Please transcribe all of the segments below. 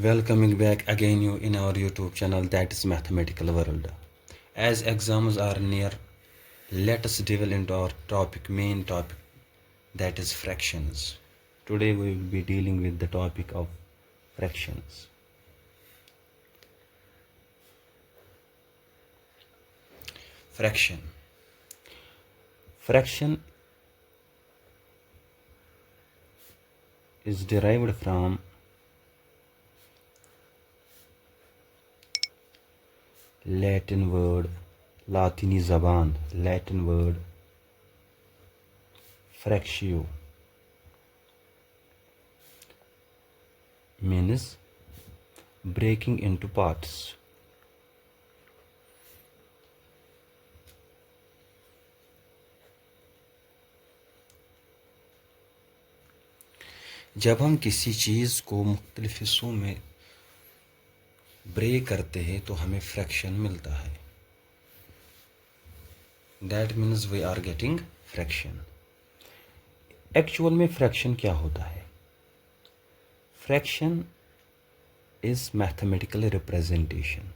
Welcoming back again you in our YouTube channel, that is Mathematical World. As exams are near, let us delve into our main topic, that is fractions. Today we will be dealing with the topic of fractions. Fraction. Fraction is derived from Latin word fractio, means breaking into parts. जब हम किसी चीज़ को मुख्तलिफ हिस्सों में break करते हैं तो हमें फ्रैक्शन मिलता है. That means we are getting fraction. Actual में फ्रैक्शन क्या होता है? Fraction is mathematical representation.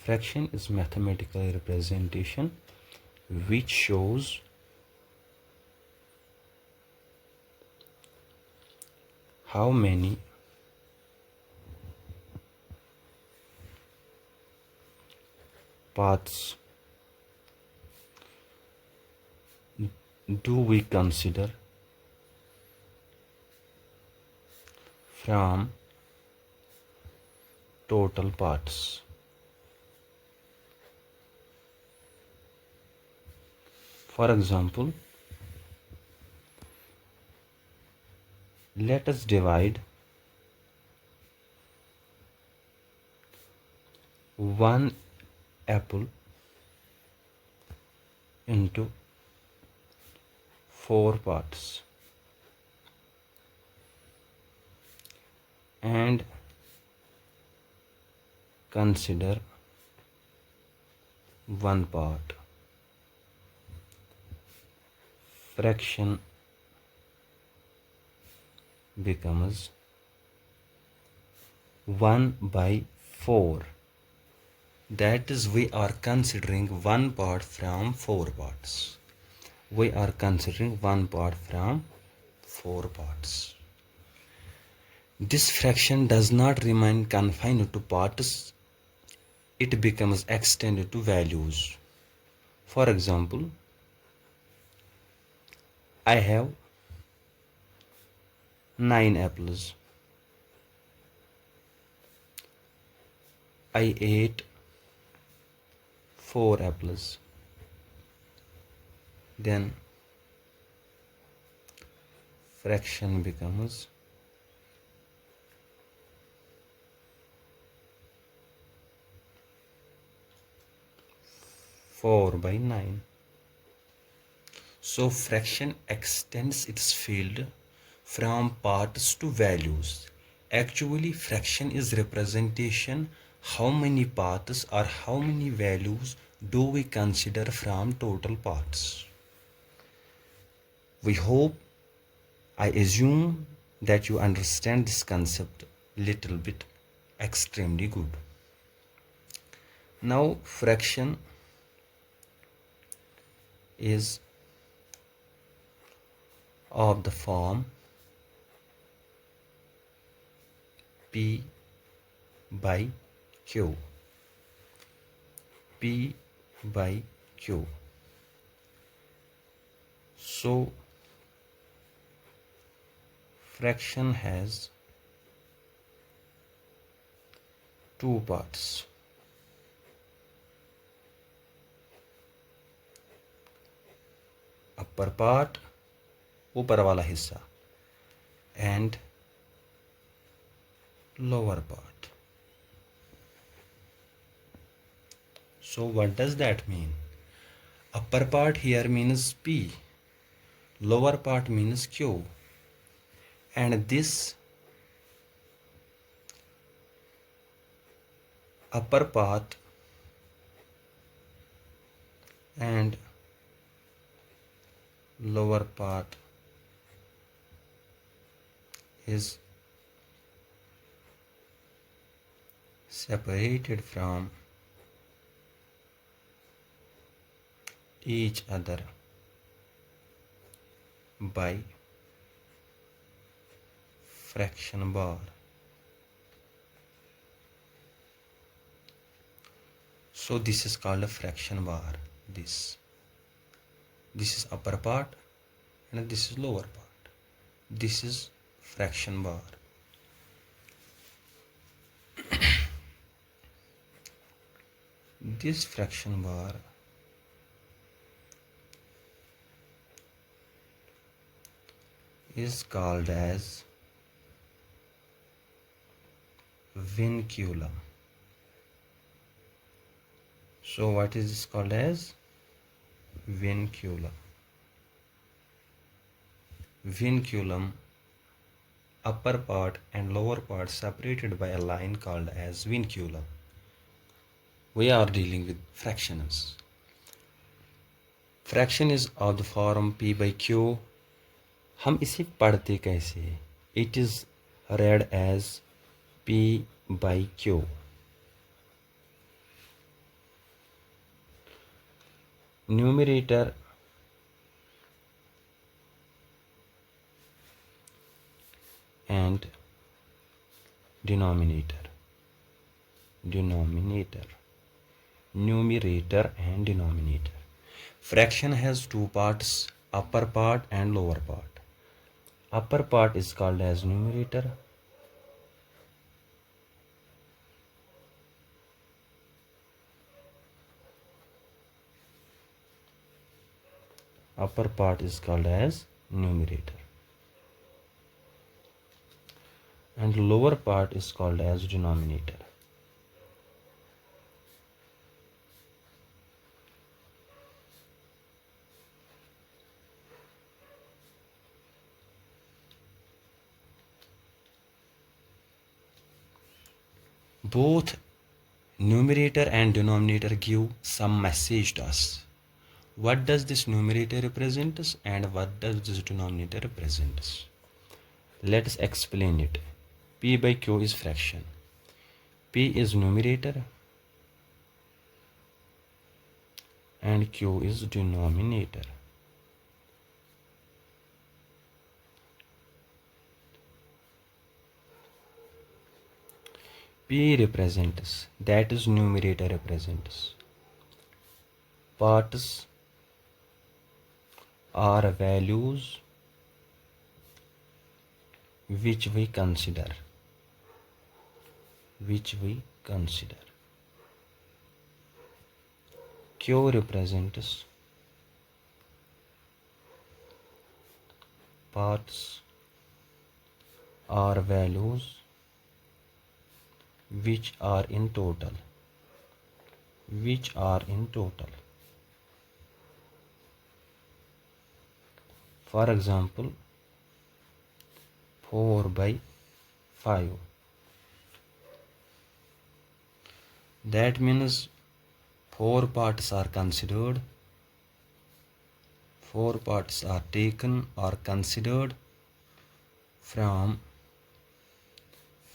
Fraction is mathematical representation which shows how many paths do we consider from total parts. For example, let us divide 1 apple into 4 parts and consider one part. Fraction becomes 1/4. That is, we are considering one part from 4 parts. We are considering one part from 4 parts. This fraction does not remain confined to parts. It becomes extended to values. For example, I have 9 apples. I ate 4 apples. Then fraction becomes 4/9. So fraction extends its field from parts to values. Actually, fraction is representation how many parts or how many values do we consider from total parts. We hope, I assume that you understand this concept little bit extremely good. Now fraction is of the form P by Q. P by Q. So fraction has 2 parts. Upper part, ऊपर वाला हिस्सा, and lower part. So what does that mean? Upper part here means P, lower part means Q, and this upper part and lower part is separated from each other by fraction bar. So this is called a fraction bar. This is upper part and this is lower part. This is fraction bar. This fraction bar is called as vinculum. So what is this called as? Vinculum. Vinculum, upper part and lower part separated by a line called as vinculum. We are dealing with fractions. Fraction is of the form P by Q. हम इसे पढ़ते कैसे? It is read as P by Q. Numerator and denominator. Numerator and denominator. Fraction has two parts, upper part and lower part. Upper part is called as numerator. Upper part is called as numerator. And lower part is called as denominator. Both numerator and denominator give some message to us. What does this numerator represent us and what does this denominator represent us? Let us explain it. P by Q is fraction. P is numerator and Q is denominator. P represents, that is numerator represents. Parts are values which we consider. Q represents parts are values which are in total. For example, 4 by 5. That means 4 parts are considered. 4 parts are taken or considered from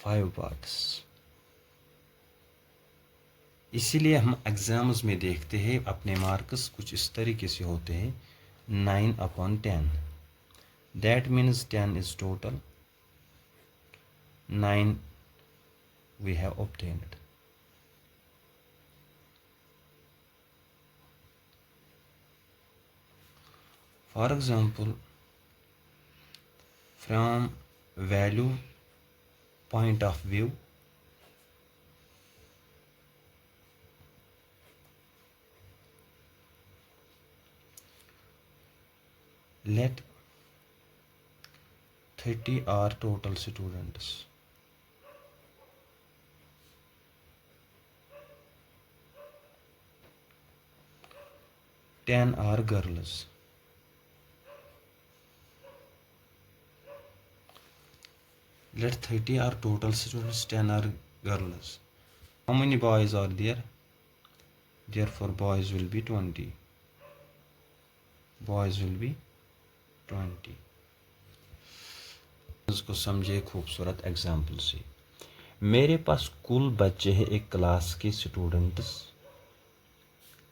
5 parts. इसीलिए हम exams में देखते हैं अपने marks कुछ इस तरीके से होते हैं 9/10. That means 10 is total. 9 we have obtained. For example, from value point of view, let 30 are total students. 10 are girls. Let 30 are total students, 10 are girls. How many boys are there? Therefore boys will be 20. Boys will be 20। इसको समझे खूबसूरत example से। मेरे पास कुल बच्चे हैं एक class के स्टूडेंट्स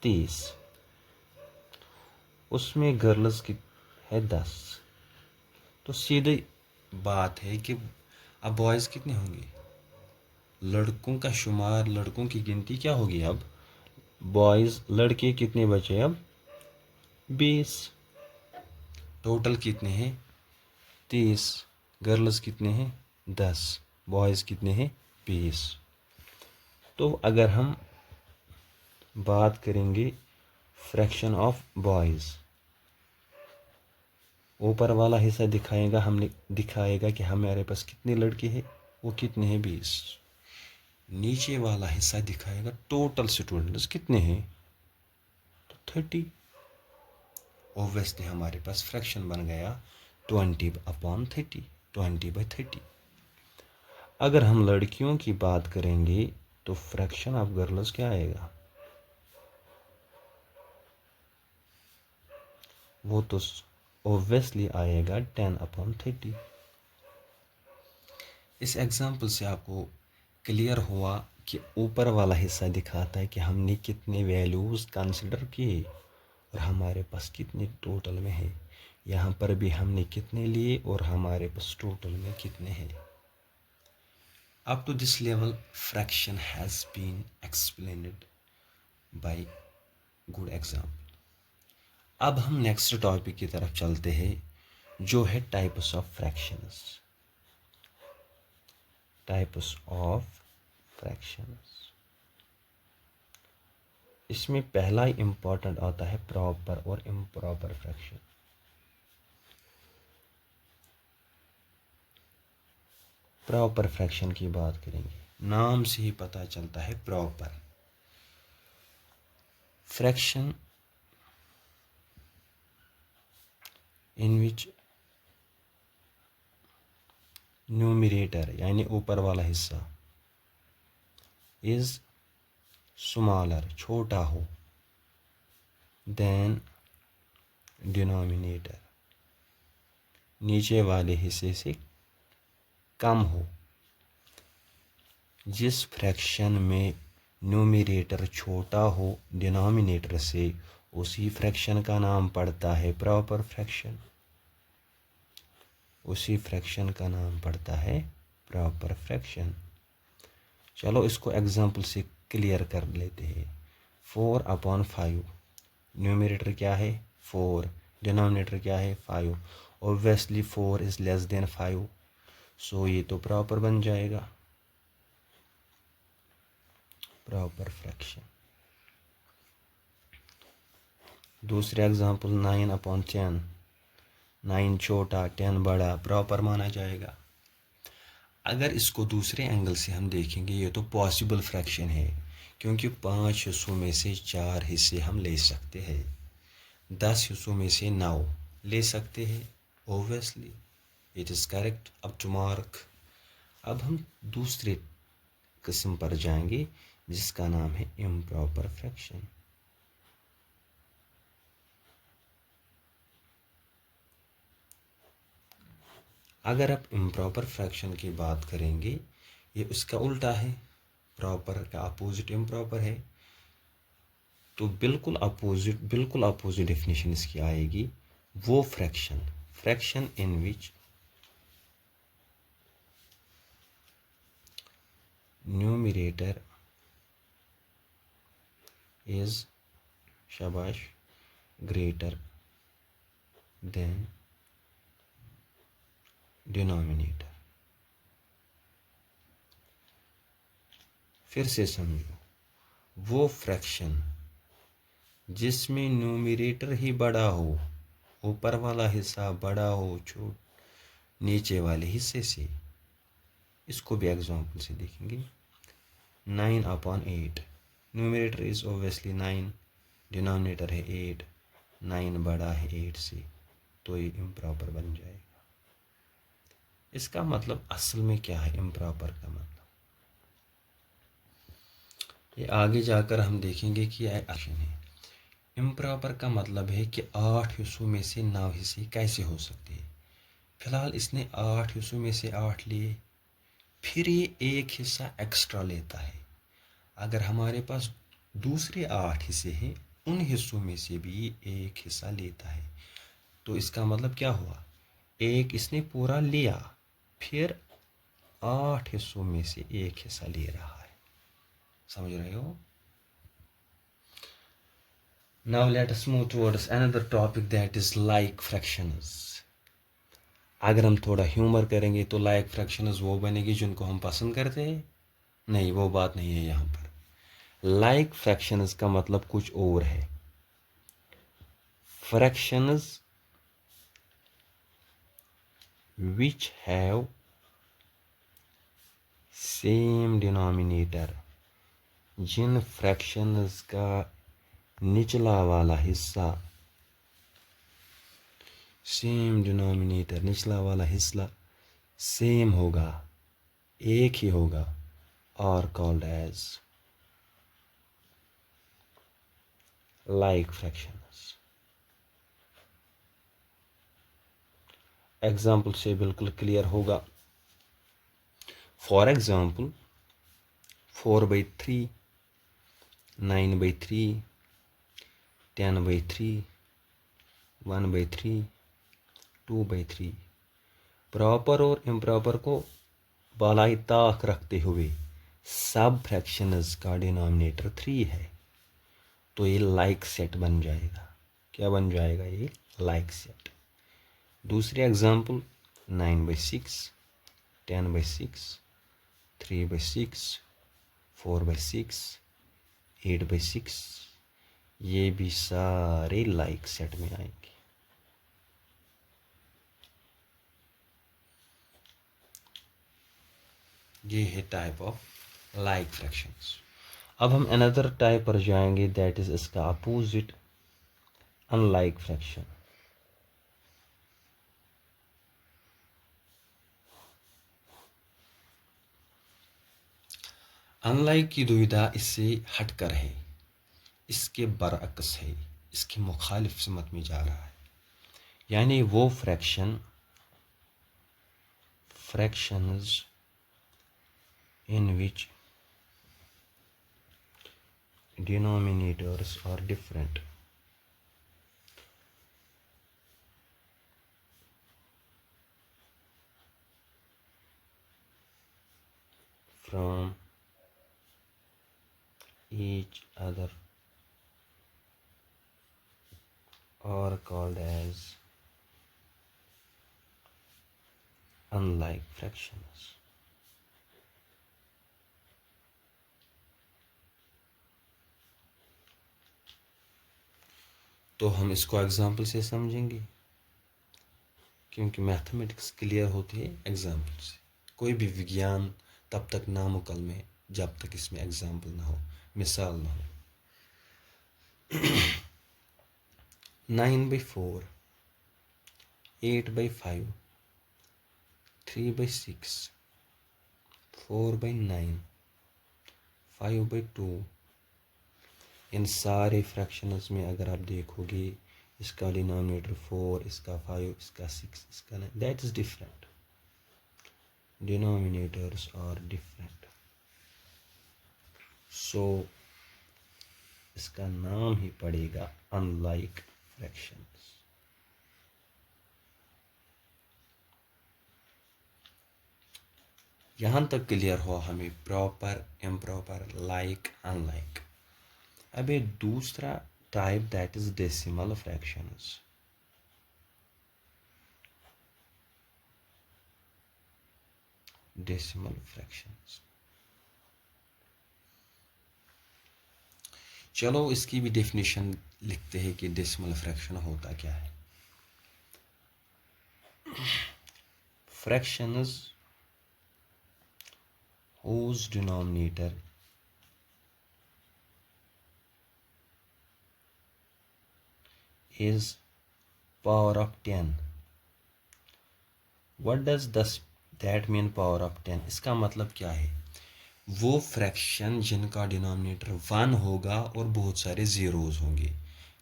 30, उसमें गर्ल्स की है 10। तो सीधी बात है कि अब बॉयज़ कितने होंगे, लड़कों का शुमार, लड़कों की गिनती क्या होगी अब, बॉयज़ लड़के कितने बचे अब 20, टोटल कितने हैं 30, गर्ल्स कितने हैं 10, बॉयज़ कितने हैं 20। तो अगर हम बात करेंगे फ्रैक्शन ऑफ बॉयज़, ऊपर वाला हिस्सा दिखाएगा कि हमारे पास कितने लड़के हैं, वो कितने हैं 20। नीचे वाला हिस्सा दिखाएगा टोटल स्टूडेंट्स कितने हैं, तो 30। ओब्वियसली हमारे पास फ्रैक्शन बन गया 20/30, 20/30। अगर हम लड़कियों की बात करेंगे तो फ्रैक्शन ऑफ गर्ल्स क्या आएगा, वो तो ओब्वियसली आएगा 10/30। इस एग्जाम्पल से आपको क्लियर हुआ कि ऊपर वाला हिस्सा दिखाता है कि हमने कितने वैल्यूज़ कंसिडर किए और हमारे पास कितने टोटल में है। यहाँ पर भी हमने कितने लिए और हमारे पास टोटल में कितने हैं। Up to this level fraction has been explained by good example. अब हम नेक्स्ट टॉपिक की तरफ चलते हैं, जो है types of fractions. Types of fractions, इसमें पहला ही इंपॉर्टेंट आता है प्रॉपर और इम्प्रॉपर फ्रैक्शन। प्रॉपर फ्रैक्शन की बात करेंगे, नाम से ही पता चलता है proper fraction in which numerator यानी ऊपर वाला हिस्सा इज स्मॉलर छोटा हो देन डिनोमिनेटर नीचे वाले हिस्से से कम हो। जिस फ्रैक्शन में न्यूमरेटर छोटा हो डिनोमिनेटर से, उसी फ्रैक्शन का नाम पड़ता है प्रॉपर फ्रैक्शन। उसी फ्रैक्शन का नाम पड़ता है प्रॉपर फ्रैक्शन। चलो इसको एग्जांपल से क्लियर कर लेते हैं। 4/5, न्यूमरेटर क्या है 4, डिनोमिनेटर क्या है 5। ऑब्वियसली 4 इज लेस देन 5, सो ये तो प्रॉपर बन जाएगा प्रॉपर फ्रैक्शन। दूसरा एग्जांपल 9/10, 9 छोटा 10 बड़ा, प्रॉपर माना जाएगा। अगर इसको दूसरे एंगल से हम देखेंगे, ये तो पॉसिबल फ्रैक्शन है, क्योंकि 5 हिस्सों में से 4 हिस्से हम ले सकते हैं, 10 हिस्सों में से 9 ले सकते हैं। Obviously it is correct up to mark. अब हम दूसरे किस्म पर जाएंगे, जिसका नाम है इम्प्रॉपर फ्रैक्शन। अगर आप इम्प्रॉपर फ्रैक्शन की बात करेंगे, ये उसका उल्टा है, प्रॉपर का अपोजिट इम्प्रॉपर है। तो बिल्कुल अपोजिट डेफिनेशन इसकी आएगी। वो fraction in which numerator is शाबाश ग्रेटर देन डिनोमिनेटर। फिर से समझो, वो फ्रैक्शन जिसमें न्यूमरेटर ही बड़ा हो, ऊपर वाला हिस्सा बड़ा हो नीचे वाले हिस्से से। इसको भी एग्जांपल से देखेंगे। 9/8, न्यूमरेटर इज ऑब्वियसली 9, डिनोमिनेटर है 8, 9 बड़ा है 8 से, तो ये इम्प्रॉपर बन जाएगा। इसका मतलब असल में क्या है इम्प्रॉपर का मतलब, ये आगे जाकर हम देखेंगे कि यह एक्शन है। इम्प्रॉपर का मतलब है कि 8 हिस्सों में से 9 हिस्से कैसे हो सकते हैं। फिलहाल इसने 8 हिस्सों में से 8 लिए, फिर ये एक हिस्सा एक्स्ट्रा लेता है। अगर हमारे पास दूसरे 8 हिस्से हैं, उन हिस्सों में से भी एक हिस्सा लेता है। तो इसका मतलब क्या हुआ, एक इसने पूरा लिया, फिर 8 हिस्सों में से एक हिस्सा ले रहा है। समझ रहे हो? Now let us move towards another topic, that is like fractions. अगर हम थोड़ा ह्यूमर करेंगे तो लाइक फ्रैक्शंस वो बनेगी जिनको हम पसंद करते हैं। नहीं, वो बात नहीं है यहाँ पर। लाइक फ्रैक्शंस का मतलब कुछ और है। Fractions which have same denominator, जिन फ्रैक्शंस का निचला वाला हिस्सा सेम डिनोमिनेटर, निचला वाला हिस्सा सेम होगा, एक ही होगा, और called as like fractions. Example से बिल्कुल क्लियर होगा। For example 4/3, 9/3, 10/3, 1/3, 2/3। प्रॉपर और इम्प्रॉपर को बालाई ताक रखते हुए सब फ्रैक्शंस का डिनोमिनेटर 3 है, तो ये लाइक सेट बन जाएगा। क्या बन जाएगा? ये लाइक सेट। दूसरी एग्जाम्पल 9/6, 10/6, 3/6, 4/6, 8/6, ये भी सारे लाइक सेट में आएंगे। ये है टाइप ऑफ लाइक फ्रैक्शंस। अब हम अनदर टाइप पर जाएंगे, दैट इज इसका अपोजिट, अनलाइक फ्रैक्शन। अनलाइक की दुविधा इससे हटकर है, इसके बरअक्स है, इसके मुखालिफ सिमत में जा रहा है। यानी वो fractions in which denominators are different from each other are called as unlike fractions. तो हम इसको एग्जाम्पल से समझेंगे, क्योंकि मैथमेटिक्स क्लियर होती है एग्जाम्पल से। कोई भी विज्ञान तब तक नामुकम्मल में जब तक इसमें एग्जाम्पल ना हो, मिसाल ना हो। 9/4, 8/5, 3/6, 4/9, 5/2, इन सारे फ्रैक्शंस में अगर आप देखोगे, इसका डिनोमिनेटर 4, इसका 5, इसका 6, इसका 9, that is different. Denominators are different, so इसका नाम ही पड़ेगा अनलाइक फ्रैक्शंस। यहाँ तक क्लियर हुआ हमें प्रॉपर, इम्प्रॉपर, लाइक, अनलाइक। अब एक दूसरा type, that is decimal fractions. Decimal fractions, चलो इसकी भी डेफिनेशन लिखते हैं कि डेसिमल फ्रैक्शन होता क्या है। Fractions whose denominator is power of 10. What does that mean, power of 10? इसका मतलब क्या है? वो फ्रैक्शन जिनका डिनोमिनेटर 1 होगा और बहुत सारे ज़ीरोज़ होंगे,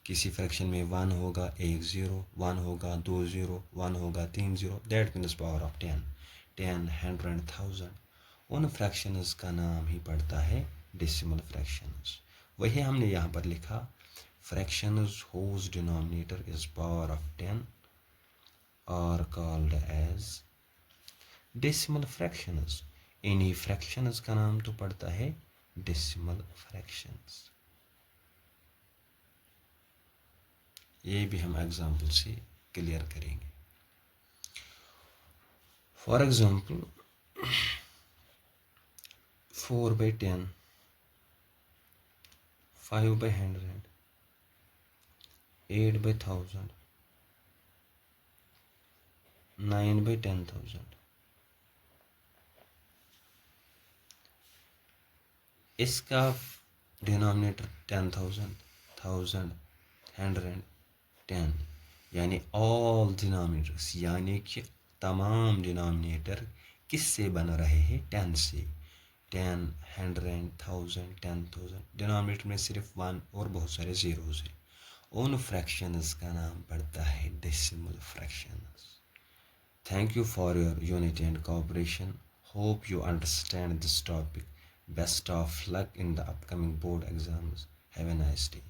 किसी फ्रैक्शन में 1 होगा, 1 0, 1 होगा, 2 0, 1 होगा, 3 0, दैट मीन्स पावर ऑफ 10, 10, 100, 1000। उन फ्रैक्शंस का नाम ही पड़ता है डेसिमल फ्रैक्शंस। वही हमने यहाँ पर लिखा, fractions whose denominator is power of 10 are called as decimal fractions। इन्हीं fractions का नाम तो पड़ता है decimal fractions। ये भी हम एग्जाम्पल से क्लियर करेंगे। For example 4/10, 5/100, 8/1000, 9/10,000। इसका डिनोमिनेटर 10,000, 1000, 100, 10, यानी ऑल डिनोमिनेटर्स, यानी कि तमाम डिनोमिनेटर किससे बन रहे हैं? 10 से। 10, 100, 1000, 10,000, डिनोमिनेटर में सिर्फ 1 और बहुत सारे जीरोस हैं। उन फ्रैक्शंस का नाम पड़ता है decimal fractions. Thank you for your unity and cooperation. Hope you understand this topic. Best of luck in the upcoming board exams. Have a nice day.